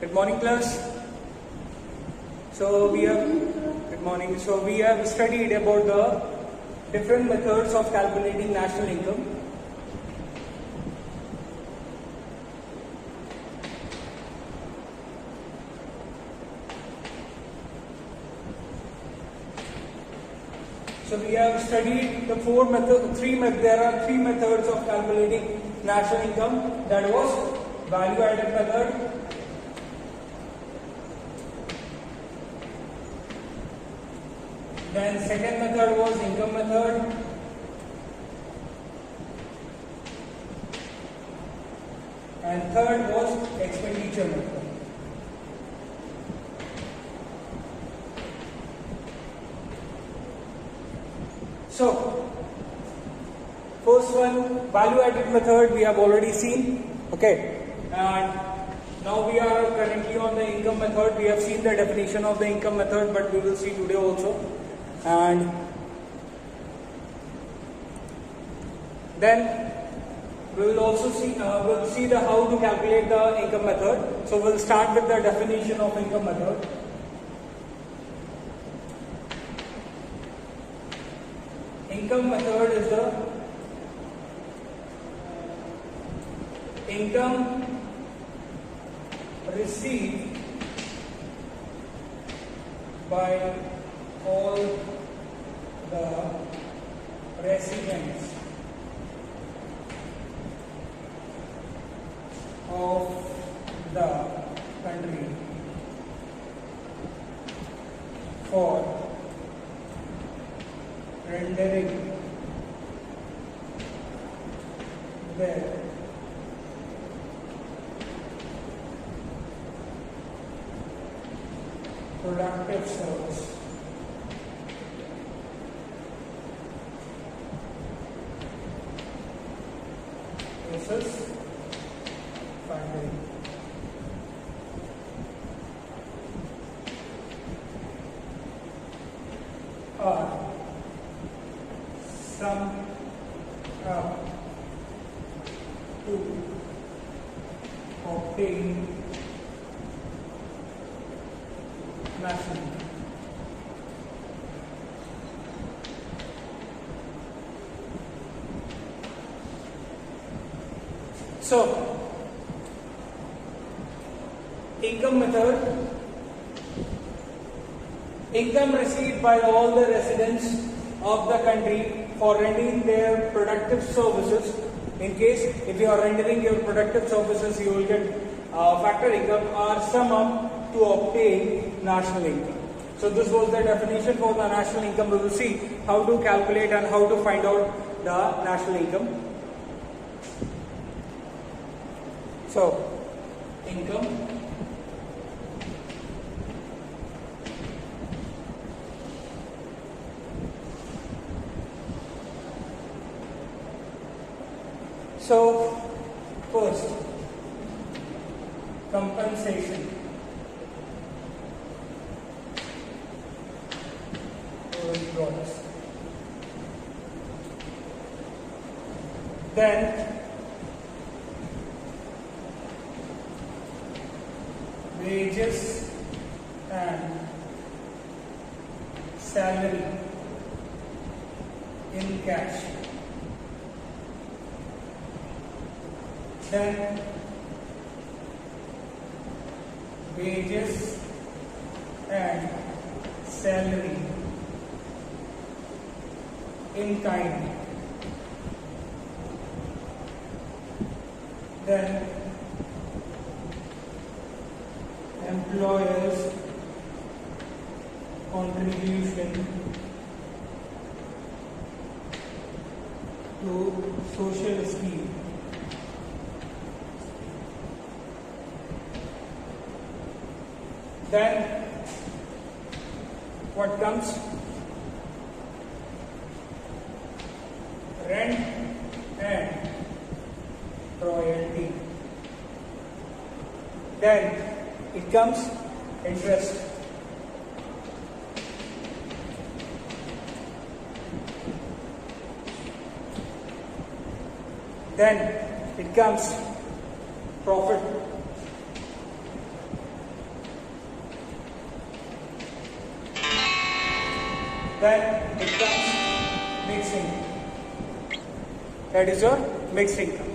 Good morning, class. So we have good morning. So we have studied about the different methods of calculating national income. So we have studied the there are three methods of calculating national income. That was value-added method, then second method was income method, and third was expenditure method. So, first one, value-added method, we have already seen, okay, and now we are currently on the income method. We have seen the definition of the income method, but we will see today also, and then we will also see the how to calculate the income method. So we'll start with the definition of income method. Income method is the income received by all the residents of the country for rendering their productive service. This is finally. Sum up to obtain national income. So, income method, income received by all the residents of the country for rendering their productive services. In case if you are rendering your productive services, you will get factor income or sum up to obtain national income. So this was the definition for the national income. We will see how to calculate and how to find out the national income. So, income. So, first, compensation. Then, wages and salary in cash. Then wages and salary in kind. Then employers' contribution to social scheme. Then what comes? Rent and royalty. Then it comes interest. Then it comes profit. then it comes mixed income. That is your mixed income.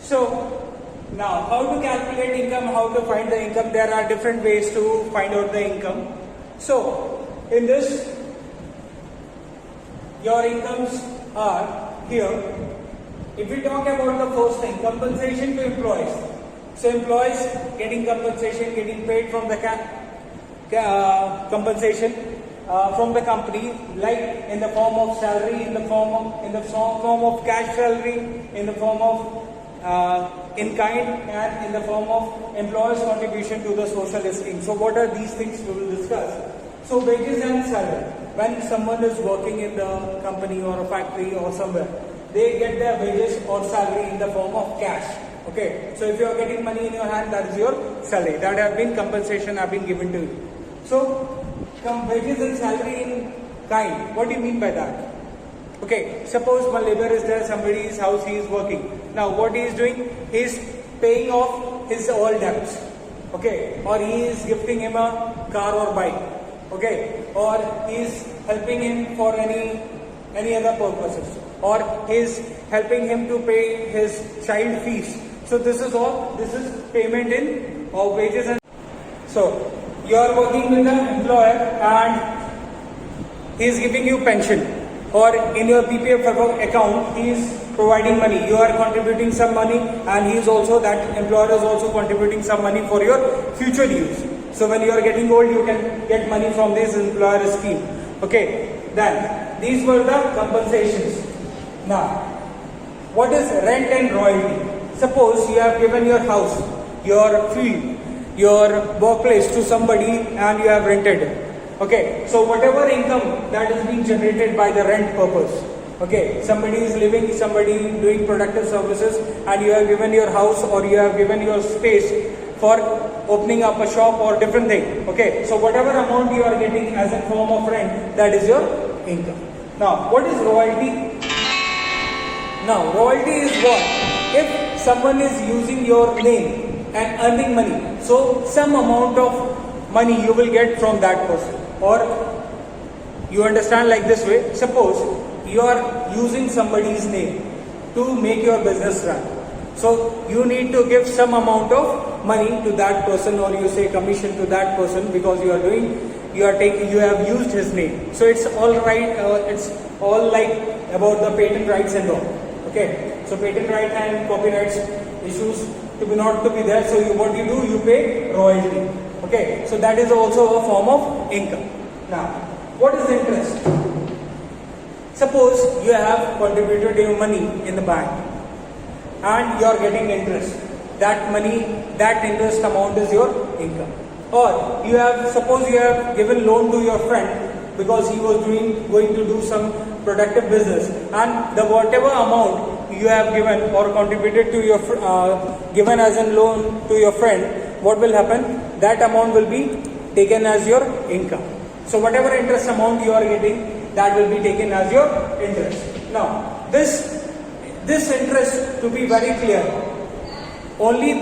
So now, how to calculate income, how to find the income? There are different ways to find out the income. So in this, your incomes are here. If we talk about the first thing, compensation to employees. So employees getting compensation, getting paid from the compensation from the company, like in the form of salary, in the form of cash salary, in the form of in kind, and in the form of employers' contribution to the social scheme. So what are these things we will discuss? So wages and salary. When someone is working in the company or a factory or somewhere, they get their wages or salary in the form of cash. Okay. So if you are getting money in your hand, that is your salary. That have been compensation have been given to you. So wages and salary in kind. What do you mean by that? Okay, suppose one labor is there, somebody's house he is working. Now what he is doing, he is paying off his all debts. Okay, or he is gifting him a car or bike. Okay, or he is helping him for any other purposes, or he is helping him to pay his child fees. So this is payment in of wages. And so you are working with the employer and he is giving you pension. Or in your PPF account, he is providing money. You are contributing some money, and he is also, that employer is also contributing some money for your future use. So when you are getting old, you can get money from this employer scheme. Okay. Then these were the compensations. Now, what is rent and royalty? Suppose you have given your house, your field, your workplace to somebody, and you have rented it. Okay, so whatever income that is being generated by the rent purpose, okay, somebody is living, somebody doing productive services, and you have given your house or you have given your space for opening up a shop or different thing. Okay, so whatever amount you are getting as a form of rent, that is your income. Now, what is royalty? Now, royalty is what? If someone is using your name and earning money, so some amount of money you will get from that person. Or you understand like this way, suppose you are using somebody's name to make your business run. So you need to give some amount of money to that person, or you say commission to that person, because you have used his name. So it's all right, it's all like about the patent rights and all. Okay, so patent right and copyrights issues not to be there. So what you do, you pay royalty. Okay, so that is also a form of income. Now, what is interest? Suppose you have contributed your money in the bank and you are getting interest. That money, that interest amount is your income. Or suppose you have given loan to your friend because he was going to do some productive business, and the whatever amount you have given or contributed to your given as a loan to your friend, what will happen? That amount will be taken as your income. So whatever interest amount you are getting, that will be taken as your interest. Now, this interest, to be very clear, only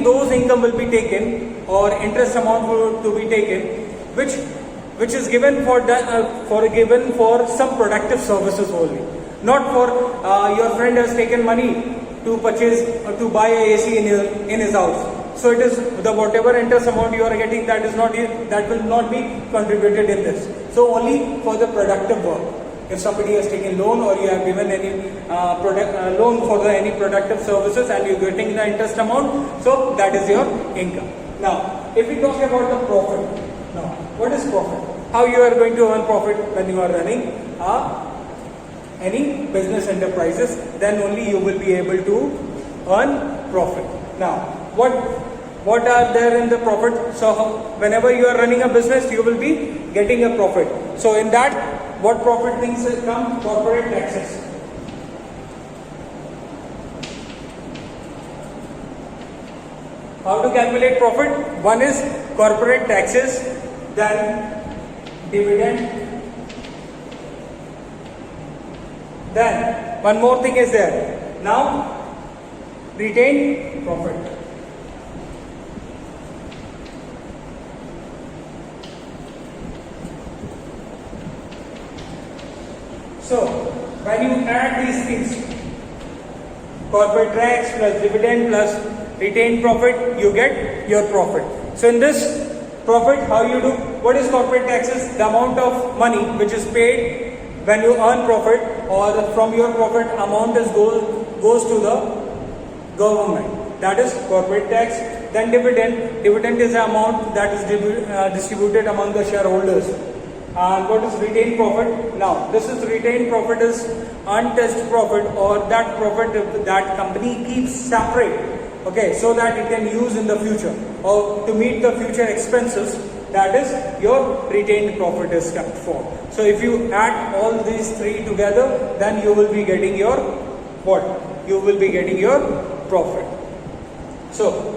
those income will be taken, or interest amount to be taken, which is given for some productive services only. Not for your friend has taken money to purchase or to buy a AC in his house. So it is the whatever interest amount you are getting, that will not be contributed in this. So only for the productive work. If somebody has taken loan, or you have given any loan for any productive services, and you are getting the interest amount, so that is your income. Now, if we talk about the profit, now what is profit? How you are going to earn profit when you are running any business enterprises? Then only you will be able to earn profit. Now, what are there in the profit? So whenever you are running a business, you will be getting a profit. So in that, what profit things come? Corporate taxes. How to calculate profit? One is corporate taxes, then dividend, then one more thing is there. Now, retained profit. So, when you add these things, corporate tax plus dividend plus retained profit, you get your profit. So, in this profit, how you do? What is corporate taxes? The amount of money which is paid when you earn profit, or from your profit amount goes to the government. That is corporate tax. Then dividend. Dividend is the amount that is distributed among the shareholders. And what is retained profit? Now, this is retained profit is untouched profit, or that profit that company keeps separate, okay, so that it can use in the future or to meet the future expenses. That is your retained profit is kept for. So if you add all these three together, then you will be getting your what? You will be getting your profit. So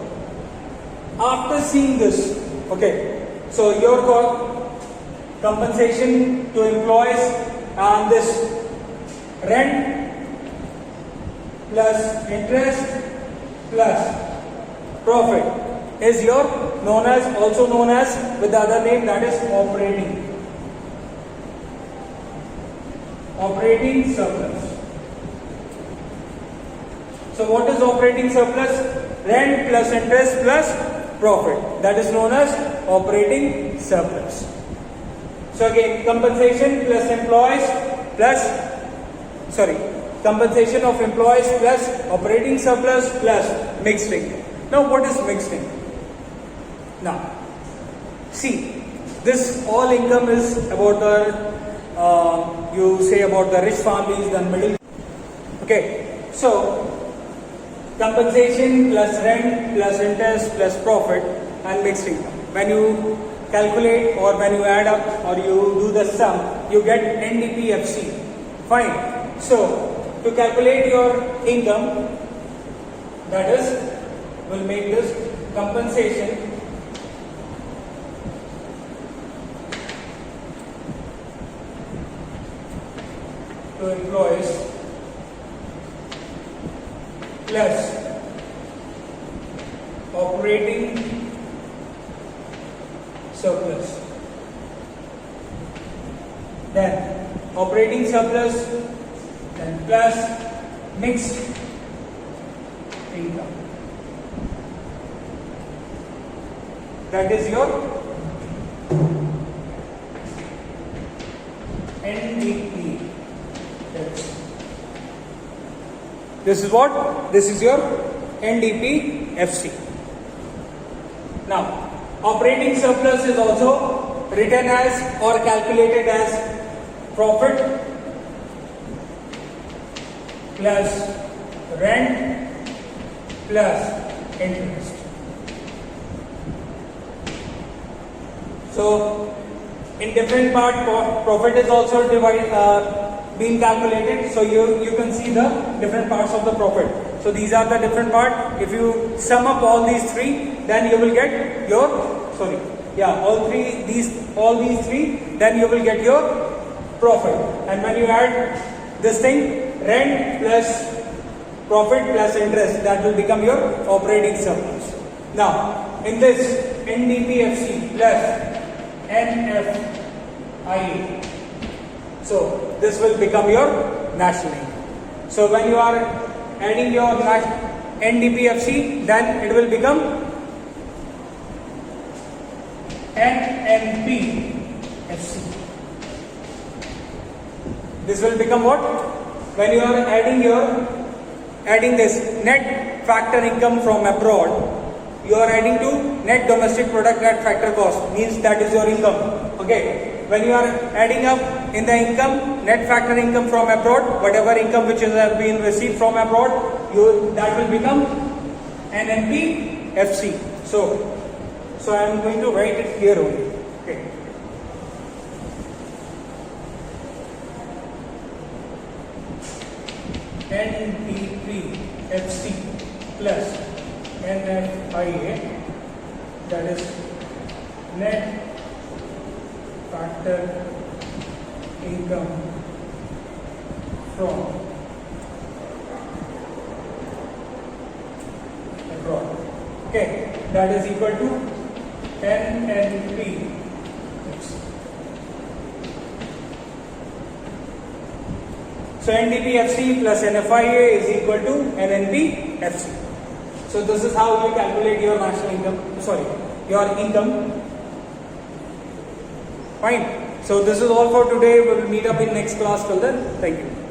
after seeing this, okay, so your compensation to employees and this rent plus interest plus profit is your also known as with the other name, that is operating surplus. So what is operating surplus? Rent plus interest plus profit, that is known as operating surplus. So again, compensation of employees plus operating surplus plus mixed income. Now what is mixed income? Now, see, this all income is about the, you say about the rich families, the middle. Okay, so compensation plus rent plus interest plus profit and mixed income. When you calculate or when you add up or you do the sum, you get NDPFC. Fine. So, to calculate your income, that is, we'll make this compensation to employees plus operating surplus. Then operating surplus, then plus mixed income. That is your NDP. This is what? This is your NDPFC. Now, operating surplus is also written as or calculated as profit plus rent plus interest. So, in different part, profit is also being calculated. So you can see the different parts of the profit. So these are the different part. If you sum up all these three, then you will get your all these three, then you will get your profit. And when you add this thing, rent plus profit plus interest, that will become your operating surplus. Now, in this NDPFC plus NFIA, so this will become your national income. So when you are adding your NDPFC, then it will become NNPFC. This will become what? When you are adding this net factor income from abroad, you are adding to net domestic product at factor cost, means that is your income. Okay. When you are adding up in the income, net factor income from abroad, whatever income which has been received from abroad, that will become NNPFC. So I am going to write it here only. Okay. NPFC plus NFIA, that is net factor income from Okay, that is equal to NNP. So NDPFC plus NFIA is equal to NNPFC. So this is how you calculate your national income, sorry, your income. Fine. So this is all for today. We will meet up in next class till then. Thank you.